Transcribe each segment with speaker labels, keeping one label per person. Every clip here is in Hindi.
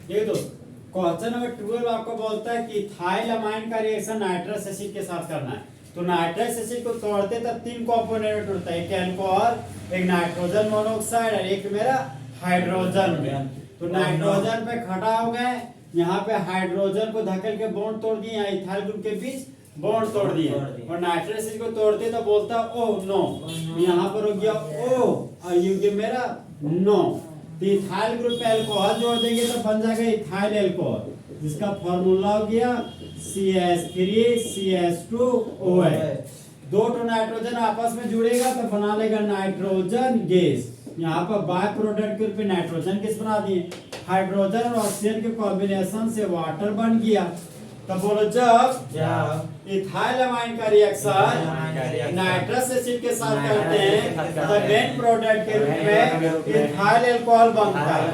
Speaker 1: ये दोस्त क्वेश्चन नंबर 12 आपको बोलता है कि इथाइल अमाइन का रिएक्शन नाइट्रस एसिड के साथ करना है। तो नाइट्रस एसिड को तोड़ते तब तीन कंपोनेंट होता है, एक अल्कोहल, एक नाइट्रोजन मोनोऑक्साइड और एक मेरा हाइड्रोजन में। तो नाइट्रोजन पे खड़ा हो गए, यहाँ पे हाइड्रोजन को धकेल के बॉन्ड तोड़ दिए, यहाँ इथाइल ग्रुप के बीच बॉन्ड तोड़ दिए और नाइट्रस एसिड को तोड़ते तो बोलता ओह नो, यहाँ पर हो गया ओ और ये मेरा नो। तो इथाइल ग्रुप पे अल्कोहल जोड़ देंगे तो बन जाएगा इथाइल अल्कोहल, जिसका फॉर्मूला हो गया CH3CH2OH। दो तो नाइट्रोजन आपस में जुड़ेगा तो बना लेगा नाइट्रोजन गैस। यहाँ पर बाय प्रोडक्ट के रूप में नाइट्रोजन गैस बना दिए, हाइड्रोजन और ऑक्सीजन के कॉम्बिनेशन से वाटर बन गया। तो बोलो जब इथाइल अमाइन का रिएक्शन नाइट्रस एसिड के साथ करते हैं तो मेन प्रोडक्ट के रूप में इथाइल अल्कोहल बनता है। तो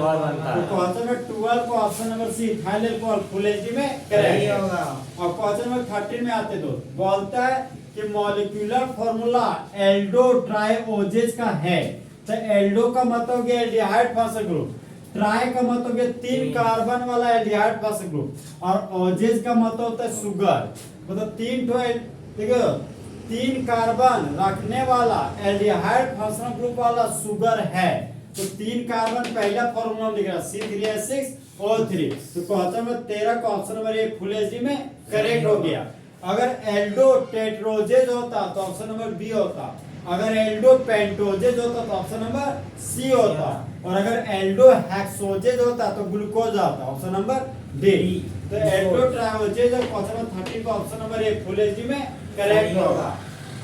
Speaker 1: क्वेश्चन नंबर 12 को option number C ethyl alcohol full HD में करेंगे। और क्वेश्चन नंबर 13 में आते तो बोलता है कि मॉलिक्यूलर फॉर्मूला एल्डो ट्राइओजेज का है। तो एल्डो का मतलब हो गया एल्डिहाइड फॉस्फेट ग्रुप, ट्राई का मतलब हो गया 3 कार्बन वाला एल्डिहाइड फॉस्फेट ग्रुप और ओजेज का मतलब होता है शुगर। मतलब 3 कार्बन रखने वाला एल्डिहाइड फॉस्फेट ग्रुप वाला शुगर है। तो 3 कार्बन पहला फॉर्मूला लिख रहा C3H6O3। तो क्वेश्चन नंबर 13 का option number a full HD में करेक्ट हो गया। अगर एल्डो टेट्रोजेज होता तो ऑप्शन नंबर बी होता, अगर एल्डो पेंटोजेज होता तो ऑप्शन नंबर सी होता, और अगर एल्डो हेक्सोजेज होता तो ग्लूकोज आता, ऑप्शन नंबर डी। तो एल्डो ट्राइओजेज और क्वेश्चन नंबर 13 का option number a full HD में करेक्ट होगा।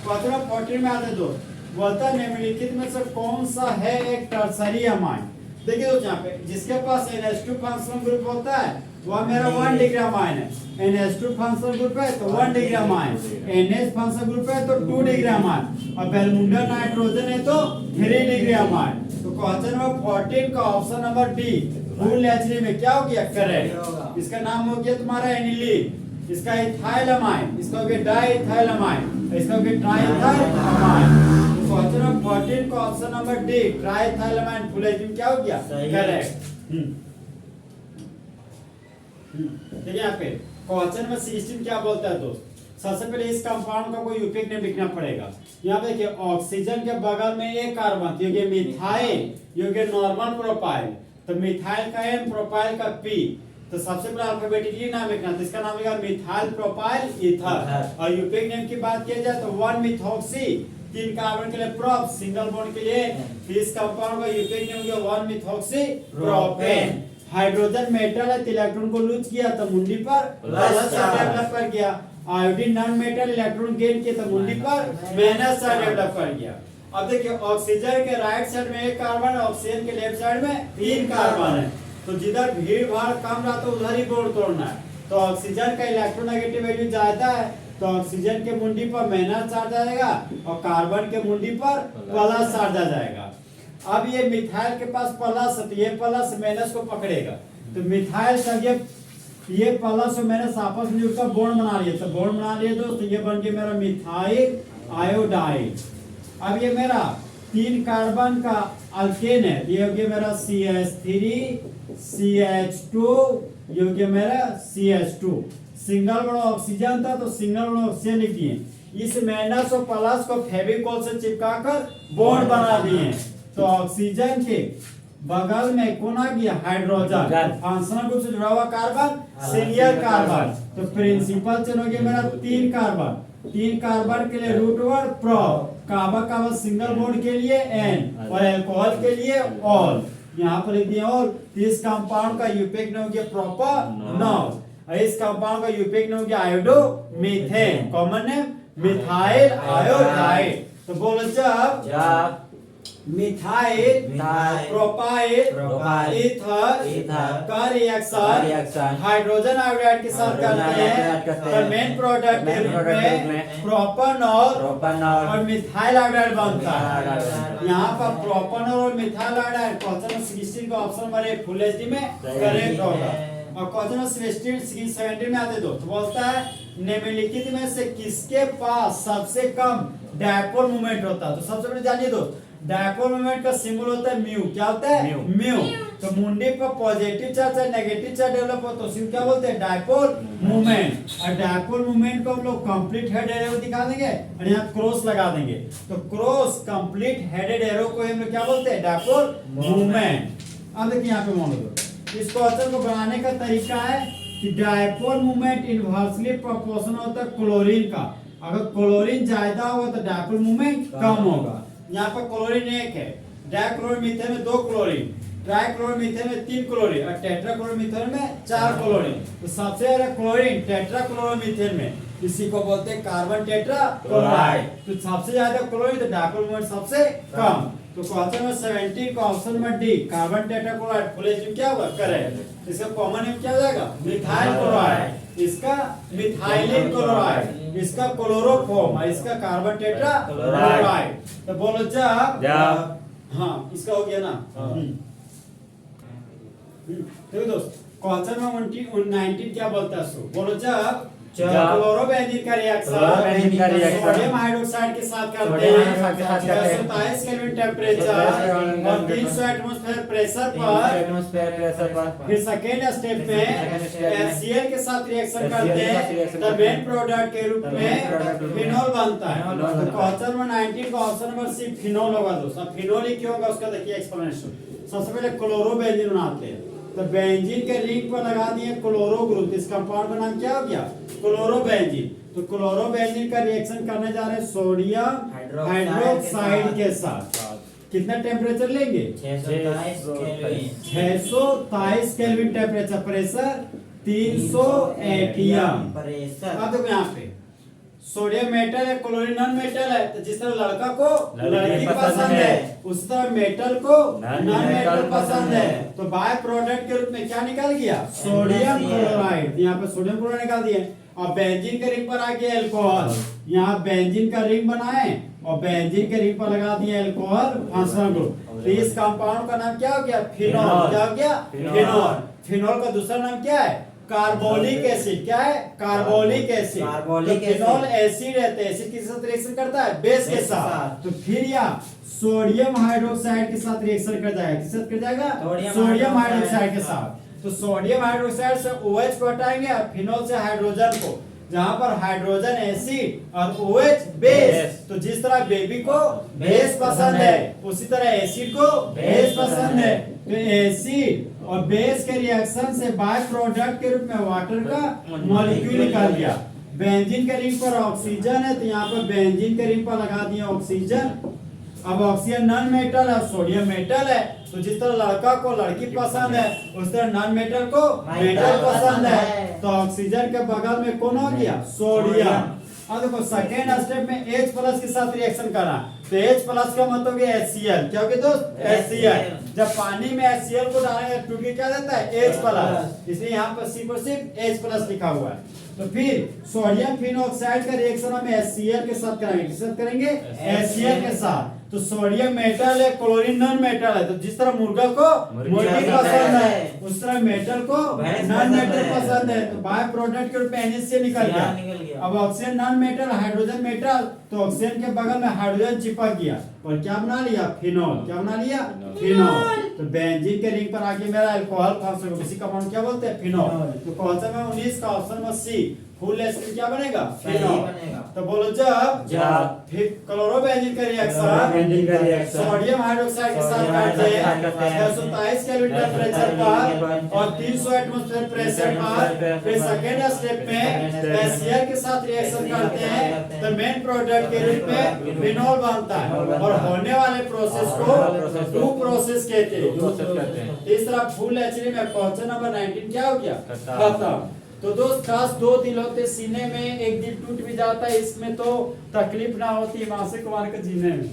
Speaker 1: क्वेश्चन नंबर 14 में आते दो बोलता है निम्नलिखित में से कौन सा है एक टर्सरी अमाइन। देखिए दोस्तों यहाँ पे जिसके पास NH2 फंक्शनल ग्रुप होता है वह मेरा 1 डिग्री अमाइन है, NH2 फंक्शनल ग्रुप है तो 1 degree amine, NH functional group है तो 2 डिग्री अमाइन और बेलमुंडा नाइट्रोजन है तो 3 डिग्री अमाइन। तो क्वेश्चन नंबर 14 का option number D full HD में क्या हो गया करेक्ट। इसका नाम हो गया तुम्हारा एनिलीन, इसका इथाइल अमाइन, इसका हो गया डाइइथाइल अमाइन, इसका हो गया ट्राइइथाइल अमाइन। तो क्वेश्चन नंबर 14 का option number D triethyl amine full HD में क्या हो गया करेक्ट। देखिए यहाँ पे क्वेश्चन नंबर 16 क्या बोलता है दोस्त, सबसे पहले इस कंपाउंड का कोई यूपिक नेम लिखना पड़ेगा। यहाँ पे देखिए ऑक्सीजन के बगल में एक कार्बन, ये गया मिथाइल, ये गया नॉर्मल प्रोपाइल, तो मिथाइल का एम प्रोपाइल का पी। तो सबसे पहले अल्फाबेटिकली नाम लिखना, तो इसका नाम होगा मिथाइल प्रोपाइल ईथर। और यूपिक नेम की बात किया जाए तो 1 मिथॉक्सी, 3 कार्बन के लिए प्रोप, सिंगल बॉन्ड के लिए, फिर इस कंपाउंड का यूपिक नेम हो गया 1 मिथॉक्सी प्रोपेन। हाइड्रोजन मेटल है, इलेक्ट्रॉन को लूज किया तो मुंडी पर प्लस चार्ज डेवलप कर गया। Iodine non metal electron gain किया तो मुंडी पर माइनस चार्ज डेवलप कर गया। अब देखिए ऑक्सीजन के राइट साइड में एक कार्बन, ऑक्सीजन के लेफ्ट साइड में 3 कार्बन है, तो जिधर भीड़ भाड़ कम रहा तो उधर ही बॉन्ड तोड़ना है। तो ऑक्सीजन का इलेक्ट्रोनेगेटिव वैल्यू ज्यादा है तो ऑक्सीजन के मुंडी पर माइनस चार्ज आ जाएगा और कार्बन के मुंडी पर प्लस चार्ज आ जाएगा। अब ये मिथाइल के पास प्लस है तो ये प्लस माइनस को पकड़ेगा, तो मिथाइल का ये प्लस और माइनस आपस में उसका बॉन्ड बना लिए, तो बॉन्ड बना लिए दोस्त, ये बन गया मेरा मिथाइल आयोडाइड। अब ये मेरा 3 कार्बन का अल्केन है, ये हो गया मेरा CH3 CH2, ये हो गया मेरा CH2। सिंगल बड़ा ऑक्सीजन था तो सिंगल बड़ा ऑक्सीजन लिख दिए। इस माइनस और प्लस को फेविकोल से चिपका कर बॉन्ड बना दिए। तो ऑक्सीजन के बगल में कौन आ गया हाइड्रोजन, फंक्शनल ग्रुप से जुड़ा हुआ कार्बन सीरियल कार्बन। तो प्रिंसिपल चेन हो गया मेरा 3 कार्बन, 3 कार्बन के लिए रूट वर्ड प्रो, कार्बन का सिंगल बॉन्ड के लिए एन और अल्कोहल के लिए ऑल, यहाँ पर लिख दिया ऑल। इस कंपाउंड का यूपिक नेम हो गया प्रोपर नॉन, इस कंपाउंड का यूपिक नेम हो गया iodo methane, common name methyl iodide. तो बोलो जब मिथाइल प्रोपाइल ईथर का रिएक्शन हाइड्रोजन आयोडाइड के साथ करते हैं तो मेन प्रोडक्ट के रूप में प्रोपेनॉल और मिथाइल आयोडाइड बनता है। यहाँ पर प्रोपेनॉल और मिथाइल आयोडाइड क्वेश्चन 16 का option number a full HD में करेक्ट होगा। और क्वेश्चन 17 में आते दो तो बोलता है निम्नलिखित में से किसके पास सबसे कम डायपोल मोमेंट होता है। तो सबसे पहले जानिए दोस्त डायपोल मोमेंट का सिंबल होता है म्यू। क्या होता है? म्यू। तो मुंडी पर पॉजिटिव चार्ज या नेगेटिव चार्ज डेवलप हो तो उसी को क्या बोलते हैं? Dipole moment. और डायपोल मोमेंट को हम लोग कंप्लीट हेड एरो दिखा देंगे और यहाँ क्रॉस लगा देंगे। तो क्रॉस कंप्लीट हेडेड एरो को हम लोग क्या बोलते हैं? Dipole moment. अब देखिए यहाँ पे मान लो इस क्वेश्चन को बनाने का तरीका है कि डायपोल मोमेंट इनवर्सली प्रोपोर्शनल होता है क्लोरीन का। अगर क्लोरीन ज्यादा होगा तो डायपोल मोमेंट कम होगा। यहाँ पर क्लोरीन एक है, डाइक्लोरोमीथेन में 2 क्लोरीन, ट्राइक्लोरोमीथेन में 3 क्लोरीन और टेट्राक्लोरोमीथेन में 4 क्लोरीन। तो सबसे ज्यादा क्लोरीन टेट्राक्लोरोमीथेन में, इसी को बोलते हैं कार्बन टेट्राक्लोराइड। तो सबसे ज्यादा क्लोरीन तो डायपोल मोमेंट सबसे कम। तो क्वेश्चन में 17 का ऑप्शन में D carbon tetrachloride full H क्या होगा? करेक्ट। इसका कॉमन नेम क्या हो जाएगा? Methyl chloride. इसका मिथाइलिन क्लोराइड, इसका क्लोरोफॉर्म और इसका कार्बन टेट्राक्लोराइड। तो बोलो जब हाँ इसका हो गया ना। देखो दोस्त क्वेश्चन में 19 क्या बोलता है? सो बोलो जब क्लोरोबेंजीन का रिएक्शन सोडियम हाइड्रोक्साइड के साथ करते हैं 127 केल्विन टेम्परेचर और 300 एटमॉस्फेयर प्रेशर पर, फिर सेकेंड स्टेप में HCl के साथ रिएक्शन करते हैं तो मेन प्रोडक्ट के रूप में फिनोल बनता है। तो क्वेश्चन में 19 का ऑप्शन नंबर सी फिनोल होगा दोस्त। अब फिनोल ही क्यों होगा उसका देखिए एक्सप्लेनेशन। सबसे पहले क्लोरोबेंजीन बनाते हैं तो बेंजीन के रिंग पर लगा दिए क्लोरो ग्रुप। इस कंपाउंड का नाम क्या हो गया? क्लोरोबेंजीन। तो क्लोरोबेंजीन का रिएक्शन करने जा रहे हैं सोडियम हाइड्रोक्साइड के साथ। कितना टेम्परेचर लेंगे? 627 केल्विन टेम्परेचर, प्रेशर 300 एटीएम। अब देखो यहाँ पे सोडियम मेटल है, क्लोरीन नॉन मेटल है। तो जिस तरह लड़का को लड़की पसंद है उस तरह मेटल को नॉन मेटल पसंद है। तो बाय प्रोडक्ट के रूप में क्या निकल गया? Sodium chloride. यहाँ पे सोडियम क्लोराइड निकाल दिए और बेंजीन के रिंग पर आ गया अल्कोहल। यहाँ बेंजीन का रिंग बनाए और बेंजीन के रिंग पर लगा दिया अल्कोहल फंक्शनल ग्रुप। तो इस कंपाउंड का नाम क्या हो गया? फिनोल। क्या हो गया? फिनोल। फिनोल का दूसरा नाम क्या है? Carbolic acid. क्या है? Carbolic acid. तो फिनोल एसिड रहते हैं, एसिड किसके साथ रिएक्शन करता है? बेस के साथ। तो फिर यहाँ सोडियम हाइड्रोक्साइड के साथ रिएक्शन कर जाएगा। किसके साथ कर जाएगा? सोडियम हाइड्रोक्साइड के साथ। तो सोडियम हाइड्रोक्साइड से OH को हटाएंगे और फिनोल से हाइड्रोजन को, जहां पर हाइड्रोजन एसिड और OH बेस। तो जिस तरह बेबी को बेस पसंद है उसी तरह एसिड को बेस पसंद है। तो एसिड और बेस के रिएक्शन से बाय प्रोडक्ट के रूप में वाटर का मॉलिक्यूल निकल गया। बेंजीन के रिंग पर ऑक्सीजन है तो यहाँ पर बेंजीन के रिंग पर लगा दिया ऑक्सीजन। अब ऑक्सीजन नॉन मेटल है, सोडियम मेटल है। तो जिस तरह लड़का को लड़की पसंद है उस तरह नॉन मेटल को मेटल पसंद है। तो ऑक्सीजन के बगल में कौन हो गया? सोडियम। अब देखो सेकेंड स्टेप में H+ के साथ रिएक्शन करा तो H+ का मतलब है HCl। क्या हो गया दोस्त? HCl। जब पानी में HCl को डालेंगे टू के क्या देता है? H+। इसलिए यहाँ पर सी पर सिर्फ H+ लिखा हुआ है। तो फिर सोडियम फिनोक्साइड का रिएक्शन हम HCl के साथ करेंगे। किस साथ करेंगे? HCl के साथ। तो सोडियम मेटल है, क्लोरीन नॉन मेटल है। तो जिस तरह मुर्गा को मुर्गी पसंद है उस तरह मेटल को नॉन मेटल पसंद है। तो बाय प्रोडक्ट के रूप में NaCl निकल गया। अब oxygen non metal, hydrogen metal. तो ऑक्सीजन के बगल में हाइड्रोजन चिपक गया और क्या बना लिया? फिनोल। क्या बना लिया? फिनोल। तो बेंजीन के रिंग पर आके मेरा अल्कोहल फंक्शन, इसी कंपाउंड क्या बोलते हैं? फिनोल। तो क्वेश्चन में 19 का option number C full acid क्या बनेगा? फिनोल। तो बोलो जब फिर क्लोरोबेंजीन का रिएक्शन सोडियम हाइड्रोक्साइड के साथ करते हैं 127 केल्विन टेम्परेचर पर और 300 एटमॉस्फेयर प्रेशर पर, फिर सेकेंड स्टेप में HCl के साथ रिएक्शन करते हैं तो मेन प्रोडक्ट के रूप में फिनोल बनता है। और होने वाले प्रोसेस को टू प्रोसेस कहते हैं। तीसरा फुल एचडी में क्वेश्चन नंबर 19 क्या हो गया? खत्म। तो दोस्त खास 2 दिल होते सीने में, एक दिल टूट भी जाता है, इसमें तो तकलीफ ना होती मां से कुमार के जीने में।